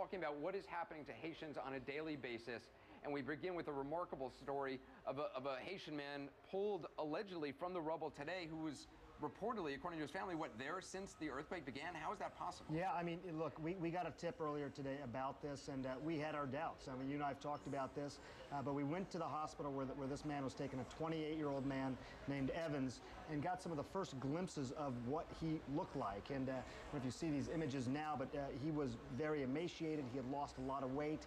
talking about what is happening to Haitians on a daily basis. And we begin with a remarkable story of a Haitian man pulled allegedly from the rubble today who was reportedly, according to his family, there since the earthquake began? How is that possible? Yeah, I mean, look, we got a tip earlier today about this, and we had our doubts. I mean, you and I have talked about this, but we went to the hospital where this man was taken, a 28-year-old man named Evans, and got some of the first glimpses of what he looked like. And I don't know if you see these images now, but he was very emaciated. He had lost a lot of weight.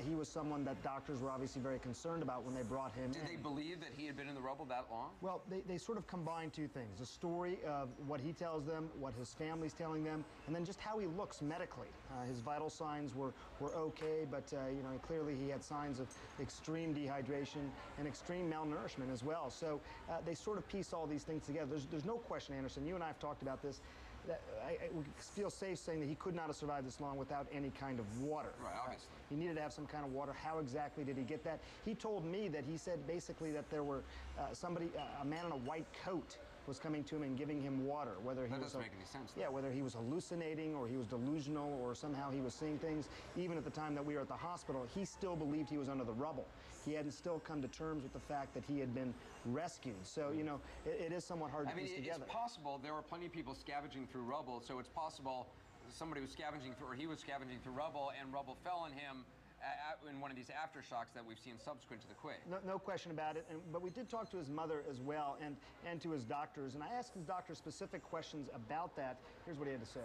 He was someone that doctors were obviously very concerned about when they brought him in. Did they believe that he had been in the rubble that long? Well, they sort of combined two things. The story of what he tells them, what his family's telling them, and then just how he looks medically. His vital signs were okay, but you know, clearly he had signs of extreme dehydration and extreme malnourishment as well. So they sort of piece all these things together. There's no question, Anderson, you and I have talked about this, that I feel safe saying that he could not have survived this long without any kind of water. Right, obviously. He needed to have some kind of water. How exactly did he get that? He told me that he said basically that there were a man in a white coat was coming to him and giving him water. Whether he that doesn't make any sense. Yeah, whether he was hallucinating or he was delusional or somehow he was seeing things. Even at the time that we were at the hospital, he still believed he was under the rubble. He hadn't still come to terms with the fact that he had been rescued. So, you know, it is somewhat hard to piece together. It's possible there were plenty of people scavenging through rubble, so it's possible somebody was scavenging through, or he was scavenging through rubble, and rubble fell on him in one of these aftershocks that we've seen subsequent to the quake. No question about it. But we did talk to his mother as well, and to his doctors. And I asked his doctor specific questions about that. Here's what he had to say.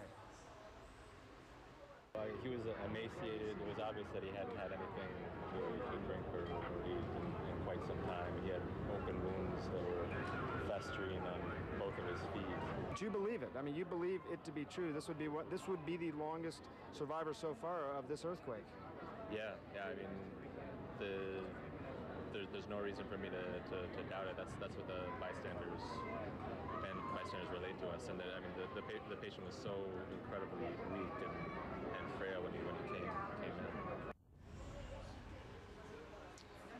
He was emaciated. It was obvious that he hadn't had anything to drink or eat in quite some time. He had open wounds that were festering on both of his feet. Do you believe it? I mean, you believe it to be true. This would be the longest survivor so far of this earthquake. Yeah. I mean, there's no reason for me to doubt it. That's what the bystanders relate to us. And I mean, the patient was so incredibly weak and frail when he came in.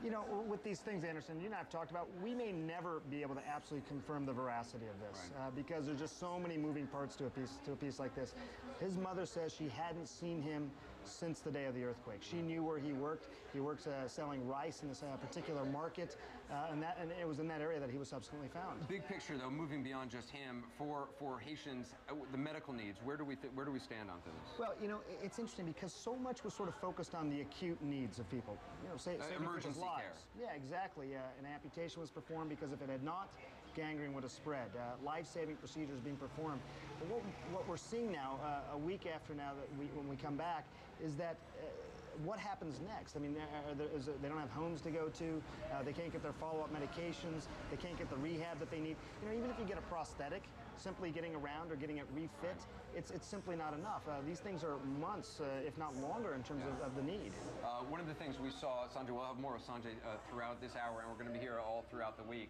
You know, with these things, Anderson, you and I have talked about, we may never be able to absolutely confirm the veracity of this, right. Because there's just so many moving parts to a piece like this. His mother says she hadn't seen him since the day of the earthquake. She knew where he worked. He works selling rice in this particular market, and it was in that area that he was subsequently found. Big picture, though, moving beyond just him, for Haitians, the medical needs, where do we stand on things? Well, you know, it's interesting because so much was sort of focused on the acute needs of people. You know, say emergency care. Yeah, exactly. An amputation was performed because if it had not, gangrene would have spread. Life-saving procedures being performed. But what we're seeing now, a week after now, when we come back, is that what happens next? I mean, they don't have homes to go to. They can't get their follow-up medications. They can't get the rehab that they need. You know, even if you get a prosthetic, simply getting around or getting it refit, it's simply not enough. These things are months, if not longer, in terms of the need. One of the things we saw, Sanjay, we'll have more of Sanjay throughout this hour, and we're going to be here all throughout the week.